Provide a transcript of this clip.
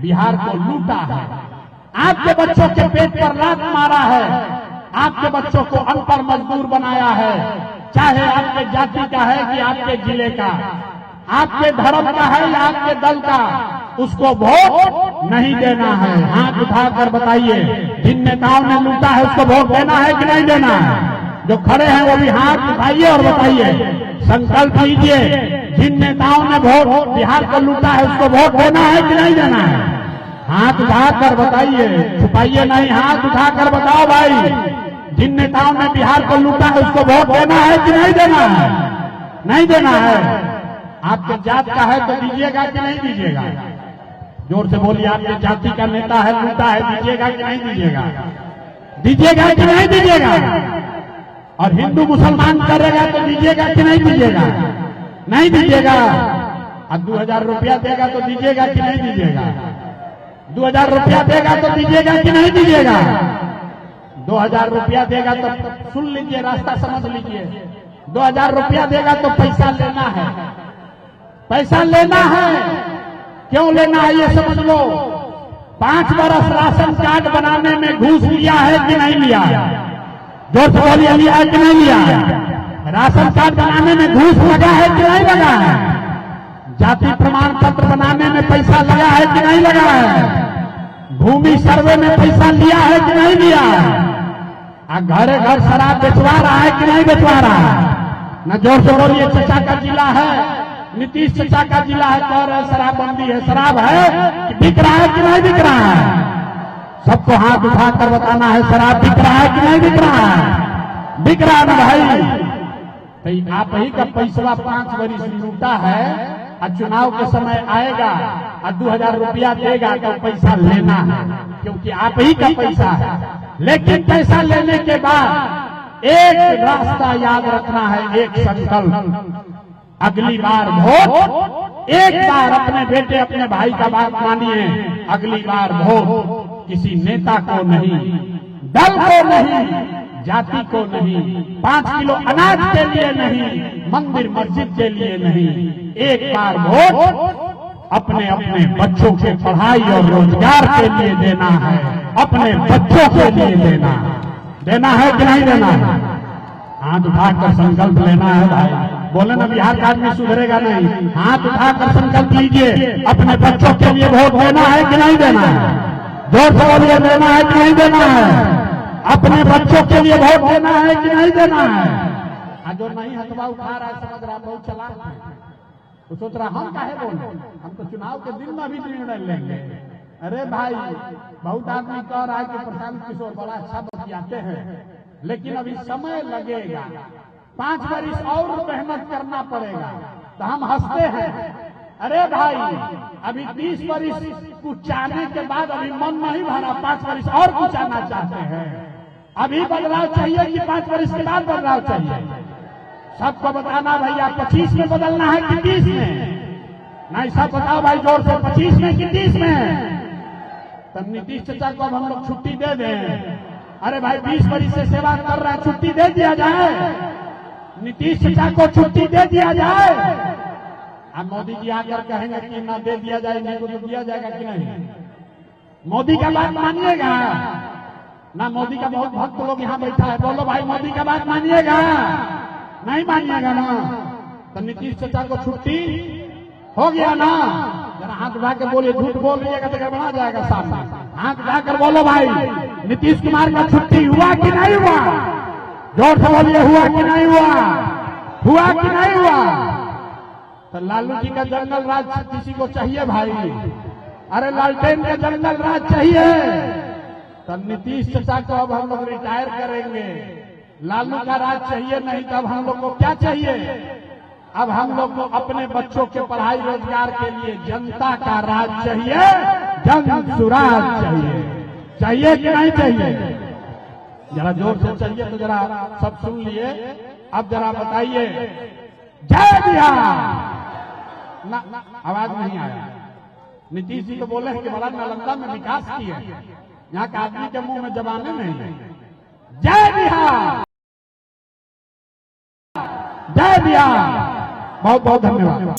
बिहार को लूटा है, आपके बच्चों के पेट पर लात मारा है, आपके बच्चों को अनपढ़ मजदूर बनाया है, चाहे आपके जाति का है कि आपके जिले का, आपके धर्म का है या आपके दल का, उसको वोट नहीं देना है। हाथ उठाकर बताइए, जिन नेताओं ने लूटा है उसको वोट देना है कि नहीं देना है? जो खड़े हैं वो भी हाथ उठाइए और बताइए, संकल्प लीजिए, जिन नेताओं ने वोट बिहार को लूटा है उसको वोट देना है कि नहीं देना है? हाथ उठाकर बताइए, छुपाइए नहीं, हाथ उठाकर बताओ भाई, जिन नेताओं ने बिहार को लूटा है उसको वोट देना है कि नहीं देना है? नहीं देना है। आपके जात का है तो दीजिएगा कि नहीं दीजिएगा? जोर से बोलिए, आपके जाति का नेता है, लूटा है, दीजिएगा कि नहीं दीजिएगा? दीजिएगा कि नहीं दीजिएगा? और हिंदू मुसलमान करेगा तो दीजिएगा कि नहीं दीजिएगा? नहीं दीजिएगा। और 2000 रुपया देगा तो दीजिएगा कि नहीं दीजिएगा? 2000 रुपया देगा तो दीजिएगा कि नहीं दीजिएगा? 2000 रुपया देगा तो सुन लीजिए, रास्ता समझ लीजिए, 2000 रुपया देगा तो पैसा लेना है, पैसा लेना है। क्यों लेना है ये समझ लो। 5 बरस राशन कार्ड बनाने में घूस लिया है कि नहीं लिया है? जोर से बोलिए, लिया है कि नहीं लिया है? राशन कार्ड बनाने में घूस लगा है कि नहीं लगा है? जाति प्रमाण पत्र बनाने में पैसा लगा है कि नहीं लगा है? भूमि सर्वे में पैसा लिया है कि नहीं लिया है? घरे घर शराब बेचवा रहा है कि नहीं बेचवा रहा है? न जोर से बोलिए, चचा का जिला है, नीतीश चचा का जिला है, कह रहे शराबबंदी है, शराब है कि बिक रहा है कि नहीं बिक रहा है? सबको हाथ उठाकर बताना है, शराब बिक रहा है कि नहीं बिक रहा है? बिक रहा है ना भाई। तो आप ही का पैसा 5 वर्ष लूटा है, और चुनाव के समय आएगा और 2000 रुपया देगा तो पैसा लेना है, क्योंकि आप ही का पैसा है। लेकिन पैसा लेने के बाद एक रास्ता याद रखना है, एक संकल्प, अगली बार वोट एक बार अपने बेटे अपने भाई का बात मानिए, अगली बार वोट किसी नेता को नहीं, दल को नहीं, जाति को नहीं, 5 किलो अनाज के लिए नहीं, मंदिर मस्जिद के लिए नहीं, एक बार वोट अपने अपने बच्चों के पढ़ाई और रोजगार के लिए देना है, अपने बच्चों के लिए देना है कि नहीं देना है? हाथ उठाकर संकल्प लेना है भाई। बोले ना बिहार का आदमी सुधरेगा नहीं। हाथ उठाकर संकल्प लीजिए, अपने बच्चों के लिए वोट देना है कि नहीं देना है? जोर से बोलिए, देना है कि नहीं देना है? अपने बच्चों के लिए वोट देना है कि नहीं देना है? जो नहीं हथवा उठा रहा है, समझ रहा बहुत चालाक है, तो सोच रहा हम काहे बोले, हम तो चुनाव के दिन में भी निर्णय लेंगे। अरे भाई, बहुत आदमी कह रहा है कि प्रशांत किशोर बड़ा अच्छा बतियाते हैं, लेकिन अभी समय लगेगा, 5 वर्ष और मेहनत करना पड़ेगा। तो हम हंसते हैं, अरे भाई अभी 20 वर्ष कुचाने के बाद अभी मन नहीं भरा, 5 वर्ष और कुचाना चाहते हैं। अभी बदलाव चाहिए कि 5 वर्ष के बाद बदलाव चाहिए? सबको बताना भैया, 25 में बदलना है कि 30 में? नहीं, सब बताओ भाई जोर से, 25 में कि 30 में? तब नीतीश चचा को अब हम लोग छुट्टी दे दें। अरे भाई 20 वर्ष से सेवा कर रहा है, छुट्टी दे दिया जाए, नीतीश चचा को छुट्टी दे दिया जाए। अब मोदी जी आकर कहेंगे कि ना दे दिया जाए, नहीं को तो दिया जाएगा कि नहीं? मोदी का बात मानिएगा ना? मोदी का बहुत भक्त लोग यहाँ बैठा है, बोलो भाई मोदी का बात मानिएगा? नहीं मानिएगा ना? तो नीतीश चचा को छुट्टी हो गया ना? जरा हाथ उठा के बोलिए, झूठ बोल रहिएगा तो गड़बड़ा जाएगा सामने। हाथ उठाकर बोलो भाई, नीतीश कुमार का छुट्टी हुआ कि नहीं हुआ? जोर से बोलिए, हुआ कि नहीं हुआ? हुआ कि नहीं हुआ? तो लालू जी का जंगल राज किसी को चाहिए भाई? अरे लालटेन का जंगल राज चाहिए? तो नीतीश चचा को अब हम लोग रिटायर करेंगे। लालू का राज चाहिए नहीं तो अब हम लोग को क्या चाहिए? अब हम लोग को अपने बच्चों के पढ़ाई रोजगार के लिए जनता का राज चाहिए, जन सुराज चाहिए। चाहिए कि नहीं चाहिए? जरा जोर से चाहिए तो जरा सब सुन लिए। अब जरा बताइए, जय बिहार। ना आवाज नहीं आया। नीतीश जी तो बोले हैं कि बड़ा नालंदा में विकास किए, यहाँ के आदमी के मुंह में जबाने नहीं। जय बिहार, जय बिहार। बहुत बहुत धन्यवाद।